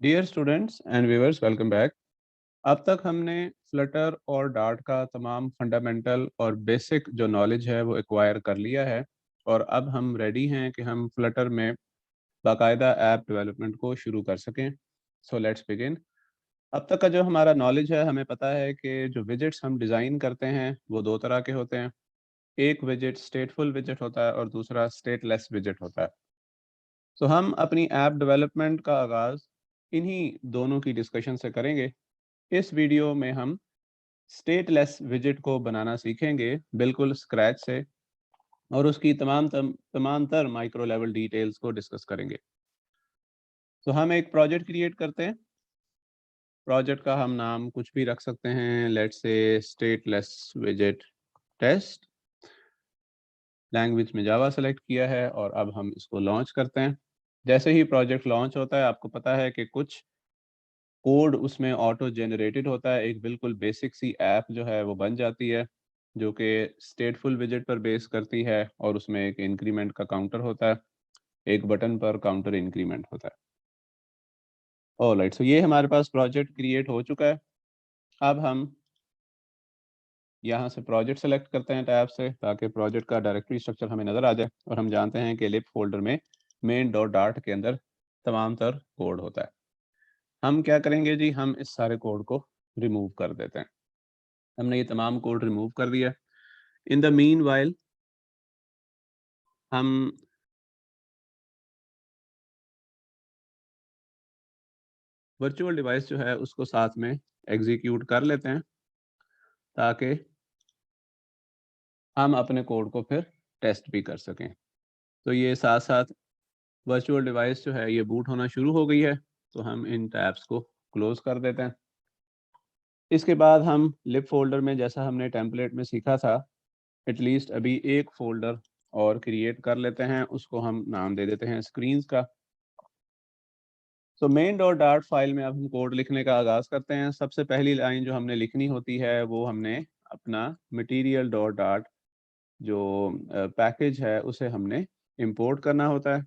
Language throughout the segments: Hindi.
Dear students and viewers, welcome back. अब तक हमने फ्लटर और डार्ट का तमाम फंडामेंटल और बेसिक जो नॉलेज है वो एक्वायर कर लिया है। और अब हम रेडी हैं कि हम फ्लटर में बाकायदा ऐप डेवलपमेंट को शुरू कर सकें। So let's begin. अब तक का जो हमारा नॉलेज है, हमें पता है कि जो विजेट्स हम डिज़ाइन करते हैं वो दो तरह के होते हैं। एक विजेट स्टेटफुल विजेट होता है और दूसरा स्टेटलेस विजेट होता है। तो हम अपनी ऐप डेवलपमेंट का आगाज़ इन्हीं दोनों की डिस्कशन से करेंगे। इस वीडियो में हम स्टेटलेस विजेट को बनाना सीखेंगे बिल्कुल स्क्रैच से, और उसकी तमाम तर माइक्रो लेवल डिटेल्स को डिस्कस करेंगे। तो हम एक प्रोजेक्ट क्रिएट करते हैं। प्रोजेक्ट का हम नाम कुछ भी रख सकते हैं, लेट्स से स्टेटलेस विजेट टेस्ट। लैंग्वेज में जावा सेलेक्ट किया है और अब हम इसको लॉन्च करते हैं। जैसे ही प्रोजेक्ट लॉन्च होता है, आपको पता है कि कुछ कोड उसमें ऑटो जनरेटेड होता है। एक बिल्कुल बेसिक सी ऐप जो है वो बन जाती है, जो कि स्टेटफुल विजेट पर बेस करती है, और उसमें एक इंक्रीमेंट का काउंटर होता है। एक बटन पर काउंटर इंक्रीमेंट होता है। ऑलराइट, सो ये हमारे पास प्रोजेक्ट क्रिएट हो चुका है। अब हम यहाँ से प्रोजेक्ट सेलेक्ट करते हैं टैब से, ताकि प्रोजेक्ट का डायरेक्टरी स्ट्रक्चर हमें नज़र आ जाए। और हम जानते हैं कि लिप फोल्डर में मेन डॉट डार्ट के अंदर तमाम तर कोड होता है। हम क्या करेंगे जी, हम इस सारे कोड को रिमूव कर देते हैं। हमने ये तमाम कोड रिमूव कर दिया। इन द मीन वाइल हम वर्चुअल डिवाइस जो है उसको साथ में एग्जीक्यूट कर लेते हैं, ताकि हम अपने कोड को फिर टेस्ट भी कर सकें। तो ये साथ साथ वर्चुअल डिवाइस जो है ये बूट होना शुरू हो गई है। तो हम इन टैब्स को क्लोज कर देते हैं। इसके बाद हम लिप फोल्डर में, जैसा हमने टेम्पलेट में सीखा था, एटलीस्ट अभी एक फोल्डर और क्रिएट कर लेते हैं। उसको हम नाम दे देते हैं स्क्रीन्स का। तो मेन डॉट डार्ट फाइल में अब हम कोड लिखने का आगाज़ करते हैं। सबसे पहली लाइन जो हमने लिखनी होती है वो हमने अपना मटीरियल डॉट डार्ट जो पैकेज है उसे हमने इंपोर्ट करना होता है।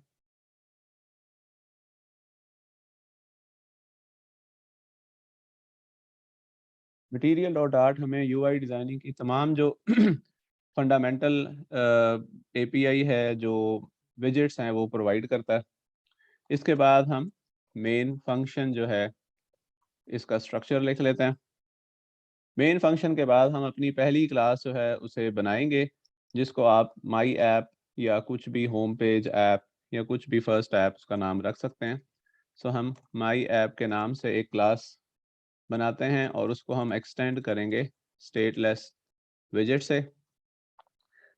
मटीरियल डॉट डार्ट हमें यूआई डिज़ाइनिंग की तमाम जो फंडामेंटल एपीआई है, जो विजेट्स हैं, वो प्रोवाइड करता है। इसके बाद हम मेन फंक्शन जो है इसका स्ट्रक्चर लिख लेते हैं। मेन फंक्शन के बाद हम अपनी पहली क्लास जो है उसे बनाएंगे, जिसको आप माई ऐप या कुछ भी होम पेज ऐप या कुछ भी फर्स्ट ऐप उसका नाम रख सकते हैं। सो हम माई ऐप के नाम से एक क्लास बनाते हैं और उसको हम एक्सटेंड करेंगे स्टेटलेस विजेट से।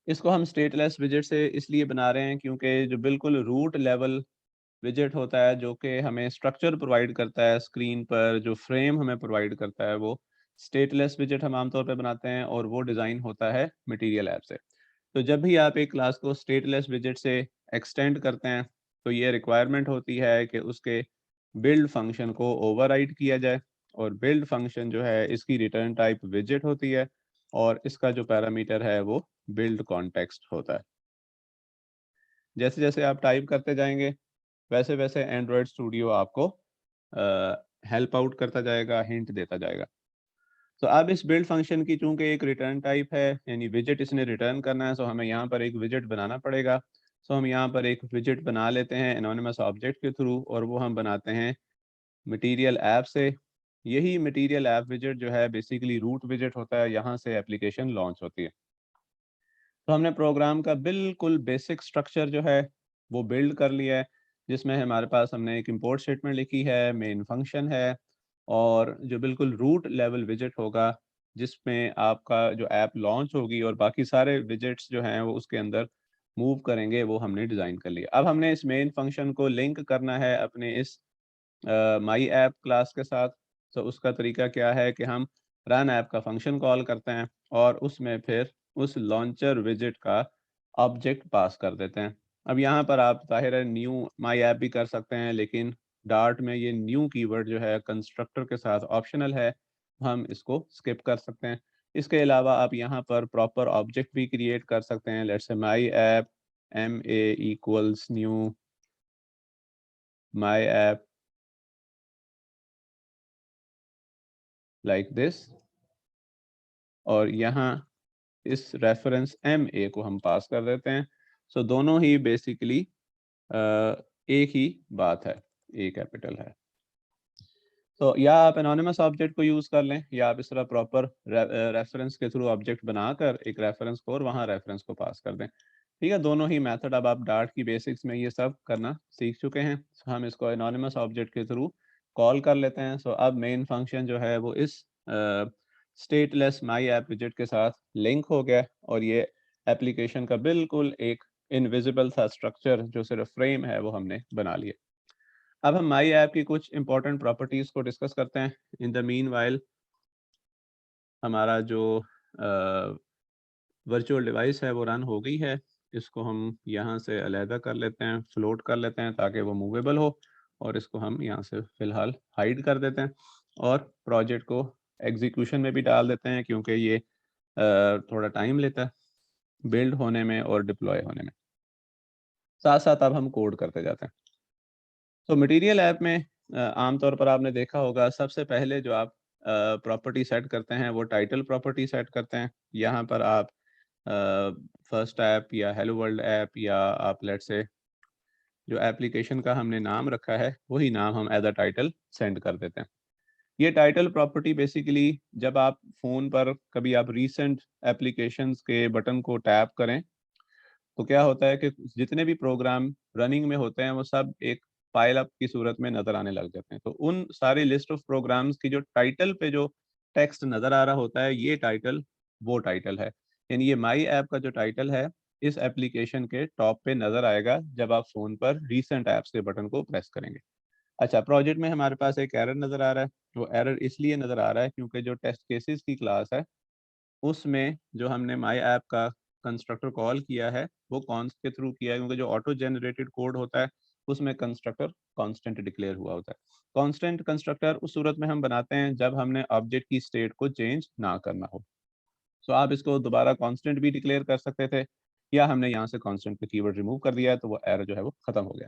इसको हम स्टेटलेस विजेट से इसलिए बना रहे हैं क्योंकि जो बिल्कुल रूट लेवल विजेट होता है, जो कि हमें स्ट्रक्चर प्रोवाइड करता है स्क्रीन पर, जो फ्रेम हमें प्रोवाइड करता है, वो स्टेटलेस विजेट हम आमतौर पे बनाते हैं, और वो डिज़ाइन होता है मटेरियल ऐप से। तो जब भी आप एक क्लास को स्टेटलेस विजेट से एक्सटेंड करते हैं, तो ये रिक्वायरमेंट होती है कि उसके बिल्ड फंक्शन को ओवरराइड किया जाए। और बिल्ड फंक्शन जो है इसकी रिटर्न टाइप विजेट होती है, और इसका जो पैरामीटर है वो बिल्ड कॉन्टेक्स्ट होता है। जैसे जैसे आप टाइप करते जाएंगे, वैसे वैसे एंड्रॉयड स्टूडियो आपको हेल्प आउट करता जाएगा, हिंट देता जाएगा। तो अब इस बिल्ड फंक्शन की चूंकि एक रिटर्न टाइप है, यानी विजेट इसने रिटर्न करना है, सो हमें यहाँ पर एक विजेट बनाना पड़ेगा। सो हम यहाँ पर एक विजेट बना लेते हैं एनोनिमस ऑब्जेक्ट के थ्रू, और वो हम बनाते हैं मटेरियल ऐप से। यही मटेरियल ऐप विजेट जो है बेसिकली रूट विजेट होता है, यहाँ से एप्लीकेशन लॉन्च होती है। तो हमने प्रोग्राम का बिल्कुल बेसिक स्ट्रक्चर जो है वो बिल्ड कर लिया है, जिसमें हमारे पास हमने एक इंपोर्ट स्टेटमेंट लिखी है, मेन फंक्शन है, और जो बिल्कुल रूट लेवल विजेट होगा, जिसमें आपका जो ऐप लॉन्च होगी और बाकी सारे विजेट्स जो हैं वो उसके अंदर मूव करेंगे, वो हमने डिज़ाइन कर लिया। अब हमने इस मेन फंक्शन को लिंक करना है अपने इस माई ऐप क्लास के साथ। तो उसका तरीका क्या है कि हम रन ऐप का फंक्शन कॉल करते हैं, और उसमें फिर उस लॉन्चर विजेट का ऑब्जेक्ट पास कर देते हैं। अब यहाँ पर आप ज़ाहिर है न्यू माई ऐप भी कर सकते हैं, लेकिन डार्ट में ये न्यू कीवर्ड जो है कंस्ट्रक्टर के साथ ऑप्शनल है, हम इसको स्किप कर सकते हैं। इसके अलावा आप यहाँ पर प्रॉपर ऑब्जेक्ट भी क्रिएट कर सकते हैं। Let's say my app M A equals new my app like this, और यहाँ इस रेफरेंस MA को हम पास कर देते हैं। सो दोनों ही बेसिकली एक ही बात है, A कैपिटल है। तो या आप एनोनिमस ऑब्जेक्ट को यूज़ कर लें, या आप इस तरह प्रॉपर रेफरेंस के थ्रू ऑब्जेक्ट बनाकर एक रेफरेंस को और वहाँ रेफरेंस को पास कर दें। ठीक है, दोनों ही मेथड अब आप डार्ट की बेसिक्स में ये सब करना सीख चुके हैं। So, हम इसको एनोनिमस ऑब्जेक्ट के थ्रू कॉल कर लेते हैं। सो अब मेन फंक्शन जो है वो इस स्टेटलेस माई ऐप विजेट के साथ लिंक हो गया, और ये एप्लीकेशन का बिल्कुल एक इनविजिबल सा स्ट्रक्चर जो सिर्फ फ्रेम है वो हमने बना लिया। अब हम माई ऐप की कुछ इंपॉर्टेंट प्रॉपर्टीज़ को डिस्कस करते हैं। इन द मीनवाइल हमारा जो वर्चुअल डिवाइस है वो रन हो गई है। इसको हम यहाँ से अलहदा कर लेते हैं, फ्लोट कर लेते हैं ताकि वो मूवेबल हो, और इसको हम यहाँ से फ़िलहाल हाइड कर देते हैं, और प्रोजेक्ट को एग्जीक्यूशन में भी डाल देते हैं क्योंकि ये थोड़ा टाइम लेता है बिल्ड होने में और डिप्लॉय होने में। साथ साथ अब हम कोड करते जाते हैं। तो मटेरियल ऐप में आमतौर पर आपने देखा होगा सबसे पहले जो आप प्रॉपर्टी सेट करते हैं वो टाइटल प्रॉपर्टी सेट करते हैं। यहाँ पर आप फर्स्ट ऐप या हेलो वर्ल्ड ऐप, या आप लेट्स से जो एप्लीकेशन का हमने नाम रखा है वही नाम हम एज अ टाइटल सेंड कर देते हैं। ये टाइटल प्रॉपर्टी बेसिकली जब आप फ़ोन पर कभी आप रीसेंट एप्लीकेशंस के बटन को टैप करें तो क्या होता है कि जितने भी प्रोग्राम रनिंग में होते हैं वो सब एक फाइल अप की सूरत में नज़र आने लग जाते हैं। तो उन सारी लिस्ट ऑफ प्रोग्राम्स की जो टाइटल पे जो टेक्स्ट नज़र आ रहा होता है, ये टाइटल वो टाइटल है। यानी ये माई ऐप का जो टाइटल है इस एप्लीकेशन के टॉप पे नज़र आएगा जब आप फ़ोन पर रीसेंट ऐप्स के बटन को प्रेस करेंगे। अच्छा, प्रोजेक्ट में हमारे पास एक एरर नज़र आ रहा है। वो एरर इसलिए नज़र आ रहा है क्योंकि जो टेस्ट केसेस की क्लास है उसमें जो हमने माई ऐप का कंस्ट्रक्टर कॉल किया है वो कॉन्स्ट के थ्रू किया है, क्योंकि जो ऑटो जनरेटेड कोड होता है उसमें कंस्ट्रक्टर कांस्टेंट डिक्लेयर हुआ होता है। कांस्टेंट कंस्ट्रक्टर उस सूरत में हम बनाते हैं जब हमने ऑब्जेक्ट की स्टेट को चेंज ना करना हो। तो आप इसको दोबारा कांस्टेंट भी डिक्लेयर कर सकते थे, या हमने यहाँ से कांस्टेंट का कीवर्ड रिमूव कर दिया है तो वो एरर जो है वो खत्म हो गया।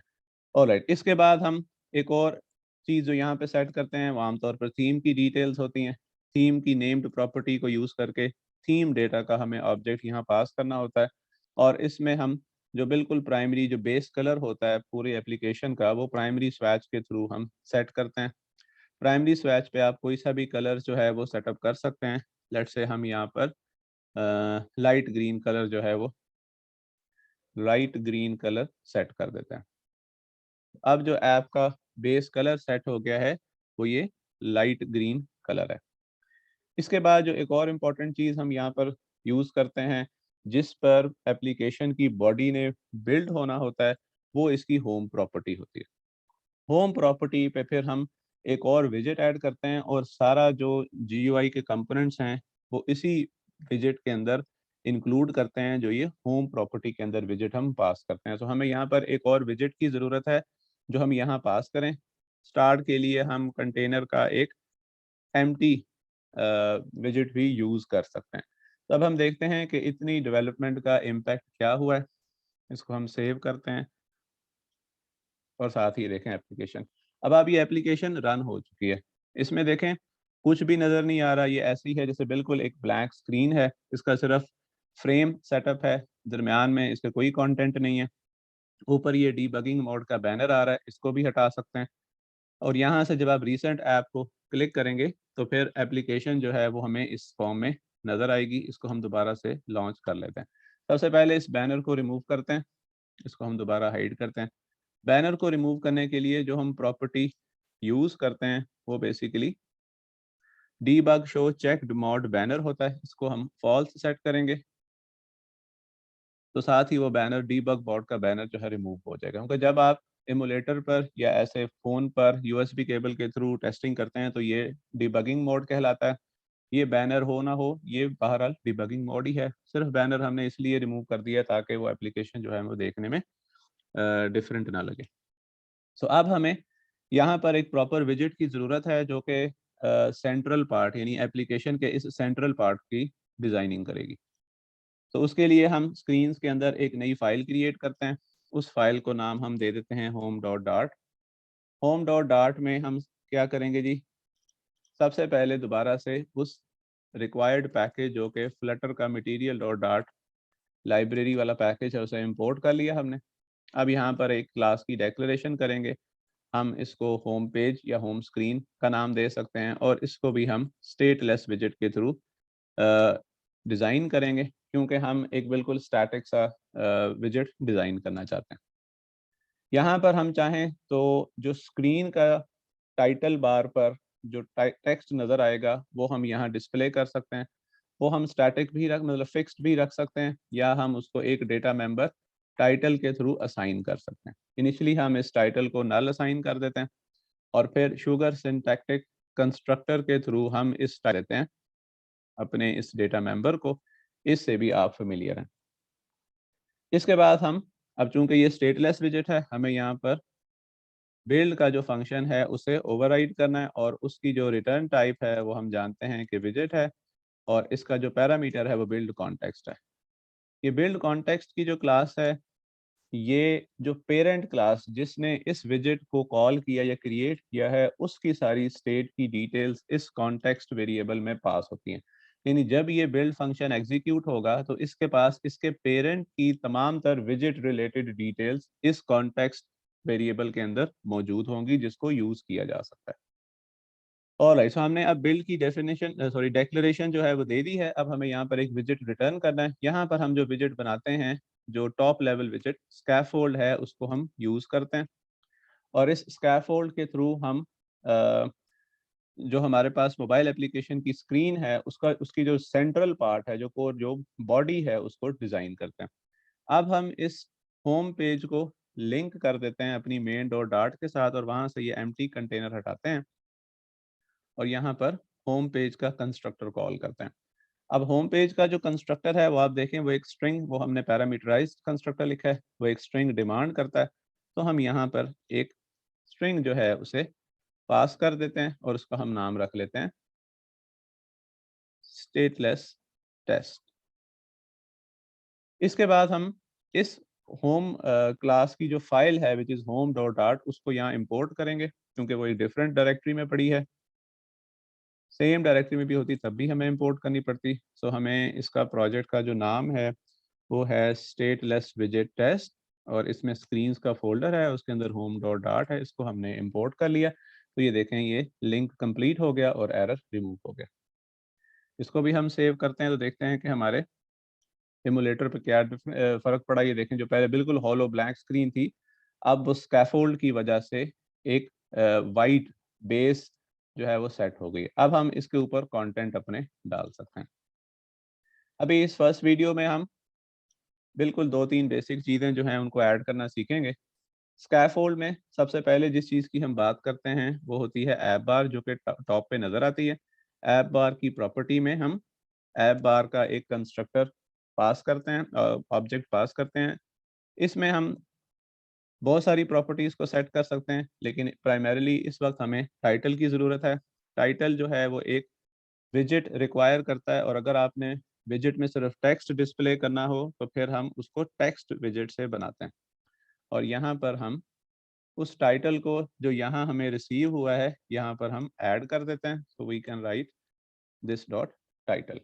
ऑलराइट, इसके बाद हम एक और चीज़ जो यहाँ पे सेट करते हैं वो आमतौर पर थीम की डिटेल्स होती हैं। थीम की नेम्ड प्रॉपर्टी को यूज़ करके थीम डेटा का हमें ऑब्जेक्ट यहाँ पास करना होता है, और इसमें हम जो बिल्कुल प्राइमरी जो बेस कलर होता है पूरी एप्लीकेशन का वो प्राइमरी स्वैच के थ्रू हम सेट करते हैं। प्राइमरी स्वैच पे आप कोई सा भी कलर जो है वो सेटअप कर सकते हैं। लेट्स से हम यहाँ पर लाइट ग्रीन कलर जो है वो लाइट ग्रीन कलर सेट कर देते हैं। अब जो ऐप का बेस कलर सेट हो गया है वो ये लाइट ग्रीन कलर है। इसके बाद जो एक और इम्पॉर्टेंट चीज़ हम यहाँ पर यूज़ करते हैं जिस पर एप्लीकेशन की बॉडी ने बिल्ड होना होता है वो इसकी होम प्रॉपर्टी होती है। होम प्रॉपर्टी पे फिर हम एक और विजेट ऐड करते हैं, और सारा जो GUI के कंपोनेंट्स हैं वो इसी विजेट के अंदर इंक्लूड करते हैं जो ये होम प्रॉपर्टी के अंदर विजेट हम पास करते हैं। तो हमें यहाँ पर एक और विजेट की ज़रूरत है जो हम यहाँ पास करें। स्टार्ट के लिए हम कंटेनर का एक एम्प्टी विजेट भी यूज़ कर सकते हैं। तो अब हम देखते हैं कि इतनी डेवलपमेंट का इम्पैक्ट क्या हुआ है। इसको हम सेव करते हैं और साथ ही देखें एप्लीकेशन। अब ये एप्लीकेशन रन हो चुकी है। इसमें देखें कुछ भी नज़र नहीं आ रहा, ये ऐसी है जैसे बिल्कुल एक ब्लैंक स्क्रीन है। इसका सिर्फ फ्रेम सेटअप है, दरमियान में इसका कोई कंटेंट नहीं है। ऊपर ये डीबगिंग मोड का बैनर आ रहा है, इसको भी हटा सकते हैं। और यहाँ से जब आप रीसेंट ऐप को क्लिक करेंगे तो फिर एप्लीकेशन जो है वो हमें इस फॉर्म में नज़र आएगी। इसको हम दोबारा से लॉन्च कर लेते हैं। सबसे पहले इस बैनर को रिमूव करते हैं, इसको हम दोबारा हाइड करते हैं। बैनर को रिमूव करने के लिए जो हम प्रॉपर्टी यूज़ करते हैं वो basically debug show checked mode banner होता है। इसको हम फॉल्स सेट करेंगे तो साथ ही वो बैनर डीबग बोर्ड का बैनर जो है रिमूव हो जाएगा। क्योंकि जब आप एमुलेटर पर या ऐसे फ़ोन पर USB केबल के थ्रू टेस्टिंग करते हैं तो ये डिबगिंग मोड कहलाता है। ये बैनर हो ना हो ये बहरहाल डिबगिंग मोड ही है। सिर्फ बैनर हमने इसलिए रिमूव कर दिया ताकि वो एप्लीकेशन जो है वो देखने में डिफरेंट ना लगे। सो अब हमें यहाँ पर एक प्रॉपर विजेट की ज़रूरत है जो कि सेंट्रल पार्ट यानी एप्लीकेशन के इस सेंट्रल पार्ट की डिज़ाइनिंग करेगी। तो उसके लिए हम स्क्रीन्स के अंदर एक नई फ़ाइल क्रिएट करते हैं। उस फ़ाइल को नाम हम दे देते हैं home.dart। home.dart में हम क्या करेंगे जी, सबसे पहले दोबारा से उस रिक्वायर्ड पैकेज जो कि फ्लटर का मटेरियल डॉट डार्ट लाइब्रेरी वाला पैकेज है उसे इंपोर्ट कर लिया हमने। अब यहाँ पर एक क्लास की डेक्लेरेशन करेंगे। हम इसको होम पेज या होम स्क्रीन का नाम दे सकते हैं और इसको भी हम स्टेटलेस विजिट के थ्रू डिज़ाइन करेंगे, क्योंकि हम एक बिल्कुल स्टैटिक सा विजिट डिज़ाइन करना चाहते हैं। यहाँ पर हम चाहें तो जो स्क्रीन का टाइटल बार पर जो टेक्स्ट नज़र आएगा वो हम यहाँ डिस्प्ले कर सकते हैं। वो हम स्टैटिक भी रख मतलब फिक्स्ड भी रख सकते हैं, या हम उसको एक डेटा मेंबर टाइटल के थ्रू असाइन कर सकते हैं। इनिशियली हम इस टाइटल को नल असाइन कर देते हैं और फिर शुगर सिंटैक्टिक कंस्ट्रक्टर के थ्रू हम इस देते हैं अपने इस डेटा मेंबर को। इससे भी आप फेमिलियर हैं। इसके बाद हम, अब चूंकि ये स्टेटलेस विजिट है, हमें यहाँ पर बिल्ड का जो फंक्शन है उसे ओवरराइड करना है और उसकी जो रिटर्न टाइप है वो हम जानते हैं कि विजिट है, और इसका जो पैरामीटर है वो बिल्ड कॉन्टेक्स्ट है। ये बिल्ड कॉन्टेक्स्ट की जो क्लास है, ये जो पेरेंट क्लास जिसने इस विजिट को कॉल किया या क्रिएट किया है उसकी सारी स्टेट की डिटेल्स इस कॉन्टेक्स्ट वेरिएबल में पास होती हैं। यानी जब ये बिल्ड फंक्शन एग्जीक्यूट होगा तो इसके पास इसके पेरेंट की तमाम तर विजिट रिलेटेड डिटेल्स इस कॉन्टेक्स्ट वेरिएबल के अंदर मौजूद होंगी जिसको यूज किया जा सकता है। ऑलराइट, सो हमने अब बिल्ड की डेफिनेशन सॉरी डेक्लेरेशन जो है वो दे दी है। अब हमें यहाँ पर एक विजिट रिटर्न करना है। यहाँ पर हम जो विजिट बनाते हैं, जो टॉप लेवल विजिट स्कैफोल्ड है, उसको हम यूज़ करते हैं और इस स्कैफोल्ड के थ्रू हम जो हमारे पास मोबाइल एप्लीकेशन की स्क्रीन है उसका उसकी जो सेंट्रल पार्ट है, जो कोर जो बॉडी है, उसको डिज़ाइन करते हैं। अब हम इस होम पेज को लिंक कर देते हैं अपनी मेन डॉट डार्ट के साथ और वहाँ से ये एम्प्टी कंटेनर हटाते हैं और यहाँ पर होम पेज का कंस्ट्रक्टर कॉल करते हैं। अब होम पेज का जो कंस्ट्रक्टर है वो आप देखें, वो एक स्ट्रिंग, वो हमने पैरामीटराइज्ड कंस्ट्रक्टर लिखा है, वो एक स्ट्रिंग डिमांड करता है। तो हम यहाँ पर एक स्ट्रिंग जो है उसे पास कर देते हैं और उसका हम नाम रख लेते हैं स्टेटलेस टेस्ट। इसके बाद हम इस होम क्लास की जो फाइल है which is home dot dart उसको यहाँ इंपोर्ट करेंगे, क्योंकि वो एक डिफरेंट डायरेक्टरी में पड़ी है। सेम डायरेक्टरी में भी होती तब भी हमें इंपोर्ट करनी पड़ती। सो हमें इसका प्रोजेक्ट का जो नाम है वो है स्टेटलेस विजिट टेस्ट और इसमें स्क्रीन्स का फोल्डर है, उसके अंदर होम डॉट डार्ट है, इसको हमने इंपोर्ट कर लिया। तो ये देखें, ये लिंक कंप्लीट हो गया और एरर रिमूव हो गया। इसको भी हम सेव करते हैं तो देखते हैं कि हमारे एमुलेटर पे क्या फ़र्क पड़ा। ये देखें, जो पहले बिल्कुल हॉलो ब्लैंक स्क्रीन थी, अब स्कैफोल्ड की वजह से एक वाइट बेस जो है वो सेट हो गई। अब हम इसके ऊपर कंटेंट अपने डाल सकते हैं। अभी इस फर्स्ट वीडियो में हम बिल्कुल 2-3 बेसिक चीज़ें जो हैं उनको ऐड करना सीखेंगे। स्कैफोल्ड में सबसे पहले जिस चीज़ की हम बात करते हैं वो होती है ऐप बार, जो कि टॉप पे नज़र आती है। ऐप बार की प्रॉपर्टी में हम ऐप बार का एक कंस्ट्रक्टर पास करते हैं, ऑब्जेक्ट पास करते हैं। इसमें हम बहुत सारी प्रॉपर्टीज़ को सेट कर सकते हैं, लेकिन प्राइमरीली इस वक्त हमें टाइटल की ज़रूरत है। टाइटल जो है वो एक विजिट रिक्वायर करता है और अगर आपने विजिट में सिर्फ टेक्स्ट डिस्प्ले करना हो तो फिर हम उसको टेक्स्ट विजिट से बनाते हैं। और यहाँ पर हम उस टाइटल को जो यहाँ हमें रिसीव हुआ है यहाँ पर हम ऐड कर देते हैं। So we can write this dot title.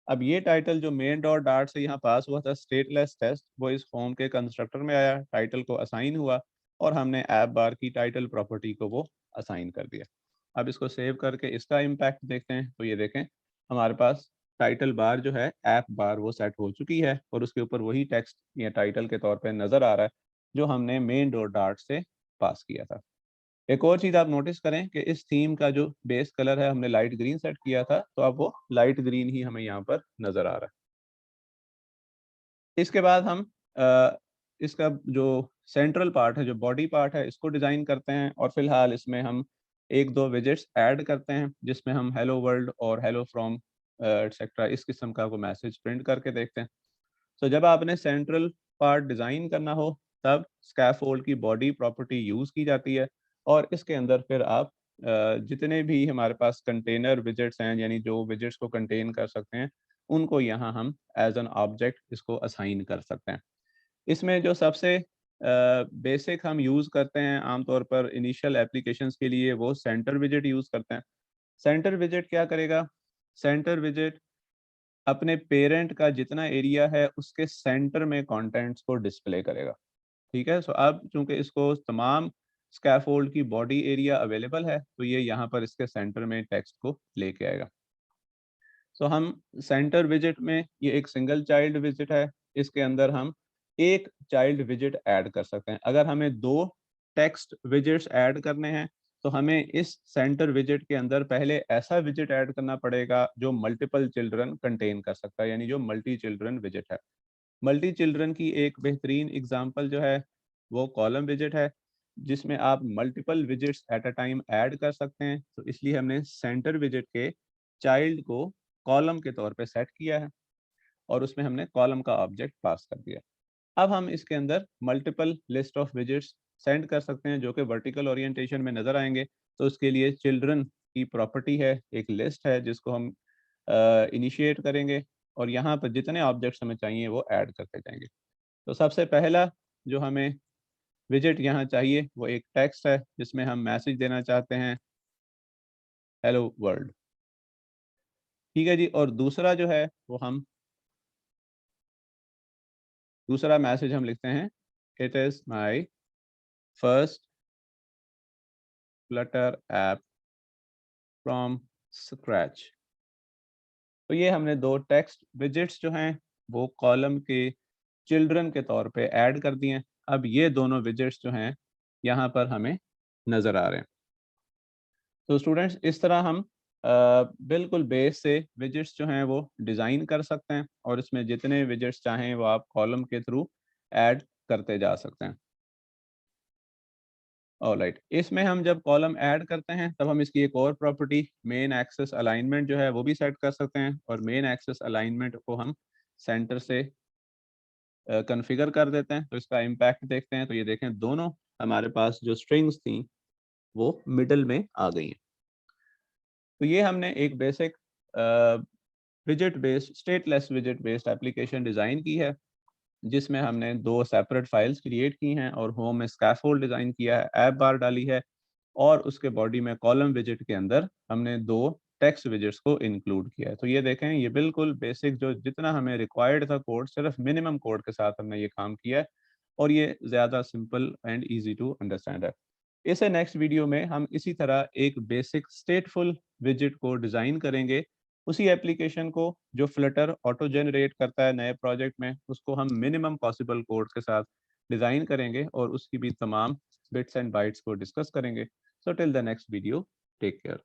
अब ये टाइटल जो मेन डॉट डार्ट से यहाँ पास हुआ था स्टेटलेस टेस्ट, वो इस होम के कंस्ट्रक्टर में आया, टाइटल को असाइन हुआ और हमने ऐप बार की टाइटल प्रॉपर्टी को वो असाइन कर दिया। अब इसको सेव करके इसका इम्पैक्ट देखते हैं। तो ये देखें, हमारे पास टाइटल बार जो है ऐप बार वो सेट हो चुकी है और उसके ऊपर वही टेक्स्ट या टाइटल के तौर पे नज़र आ रहा है जो हमने मेन डॉट डार्ट से पास किया था। एक और चीज़ आप नोटिस करें कि इस थीम का जो बेस कलर है हमने लाइट ग्रीन सेट किया था, तो अब वो लाइट ग्रीन ही हमें यहाँ पर नज़र आ रहा है। इसके बाद हम इसका जो सेंट्रल पार्ट है, जो बॉडी पार्ट है, इसको डिज़ाइन करते हैं और फिलहाल इसमें हम 1-2 विजेट्स ऐड करते हैं जिसमें हम हेलो वर्ल्ड और हेलो फ्रॉम एटसेट्रा इस किस्म का कोई मैसेज प्रिंट करके देखते हैं। सो जब आपने सेंट्रल पार्ट डिज़ाइन करना हो तब स्कैफोल्ड की बॉडी प्रॉपर्टी यूज़ की जाती है और इसके अंदर फिर आप जितने भी हमारे पास कंटेनर विजेट्स हैं, यानी जो विजेट्स को कंटेन कर सकते हैं, उनको यहाँ हम एज एन ऑब्जेक्ट इसको असाइन कर सकते हैं। इसमें जो सबसे बेसिक हम यूज़ करते हैं आमतौर पर इनिशियल एप्लीकेशंस के लिए, वो सेंटर विजेट यूज़ करते हैं। सेंटर विजिट क्या करेगा? सेंटर विजिट अपने पेरेंट का जितना एरिया है उसके सेंटर में कंटेंट्स को डिस्प्ले करेगा। ठीक है, सो अब चूंकि इसको तमाम स्कैफोल्ड की बॉडी एरिया अवेलेबल है तो ये यहाँ पर इसके सेंटर में टेक्स्ट को लेके आएगा। सो हम सेंटर विजिट में, ये एक सिंगल चाइल्ड विजिट है, इसके अंदर हम एक चाइल्ड विजिट ऐड कर सकते हैं। अगर हमें 2 टेक्स्ट विजिट्स ऐड करने हैं तो हमें इस सेंटर विजिट के अंदर पहले ऐसा विजिट ऐड करना पड़ेगा जो मल्टीपल चिल्ड्रन कंटेन कर सकता है, यानी जो मल्टी चिल्ड्रन विजिट है। मल्टी चिल्ड्रन की एक बेहतरीन एग्जांपल जो है वो कॉलम विजिट है, जिसमें आप multiple visits at a time add कर सकते हैं। तो इसलिए हमने सेंटर विजिट के चाइल्ड को कॉलम के तौर पे सेट किया है और उसमें हमने कॉलम का ऑब्जेक्ट पास कर दिया। अब हम इसके अंदर multiple list of visits send कर सकते हैं जो कि वर्टिकल ओरिएंटेशन में नज़र आएंगे। तो उसके लिए चिल्ड्रन की प्रॉपर्टी है, एक लिस्ट है जिसको हम इनिशिएट करेंगे और यहाँ पर जितने ऑब्जेक्ट्स हमें चाहिए वो ऐड करते जाएंगे। तो सबसे पहला जो हमें विजिट यहाँ चाहिए वो एक टेक्स्ट है जिसमें हम मैसेज देना चाहते हैं हेलो वर्ल्ड। ठीक है जी, और दूसरा जो है वो हम दूसरा मैसेज हम लिखते हैं it is my first Flutter app from scratch. तो ये हमने 2 टेक्स्ट विजिट्स जो हैं वो कॉलम के चिल्ड्रन के तौर पे ऐड कर दिए हैं। अब ये दोनों विजिट्स जो हैं यहाँ पर हमें नज़र आ रहे हैं। तो स्टूडेंट्स इस तरह हम बिल्कुल बेस से विजिट्स जो हैं वो डिज़ाइन कर सकते हैं और इसमें जितने विजिट्स चाहें वो आप कॉलम के थ्रू ऐड करते जा सकते हैं। ऑलराइट, इसमें हम जब कॉलम ऐड करते हैं तब हम इसकी एक और प्रॉपर्टी मेन एक्सेस अलाइनमेंट जो है वो भी सेट कर सकते हैं और मेन एक्सेस अलाइनमेंट को हम सेंटर से कॉन्फ़िगर कर देते हैं। तो इसका इम्पैक्ट देखते हैं। तो ये देखें दोनों हमारे पास जो स्ट्रिंग्स थी वो मिडल में आ गई हैं। तो ये हमने एक basic visit based stateless visit based application design की है जिसमें हमने 2 सेपरेट फाइल्स क्रिएट की हैं और होम में स्कैफोल्ड डिज़ाइन किया है, ऐप बार डाली है और उसके बॉडी में कॉलम विजिट के अंदर हमने 2 टेक्स्ट विजिट्स को इंक्लूड किया है। तो ये देखें ये बिल्कुल बेसिक जो जितना हमें रिक्वायर्ड था कोड, सिर्फ मिनिमम कोड के साथ हमने ये काम किया है और ये ज़्यादा simple and easy to understand है। इसे नेक्स्ट वीडियो में हम इसी तरह एक बेसिक स्टेटफुल विजिट को डिज़ाइन करेंगे। उसी एप्लीकेशन को जो फ्लटर ऑटो जनरेट करता है नए प्रोजेक्ट में, उसको हम मिनिमम पॉसिबल कोड के साथ डिज़ाइन करेंगे और उसकी भी तमाम बिट्स एंड बाइट्स को डिस्कस करेंगे। So till the next video, take care.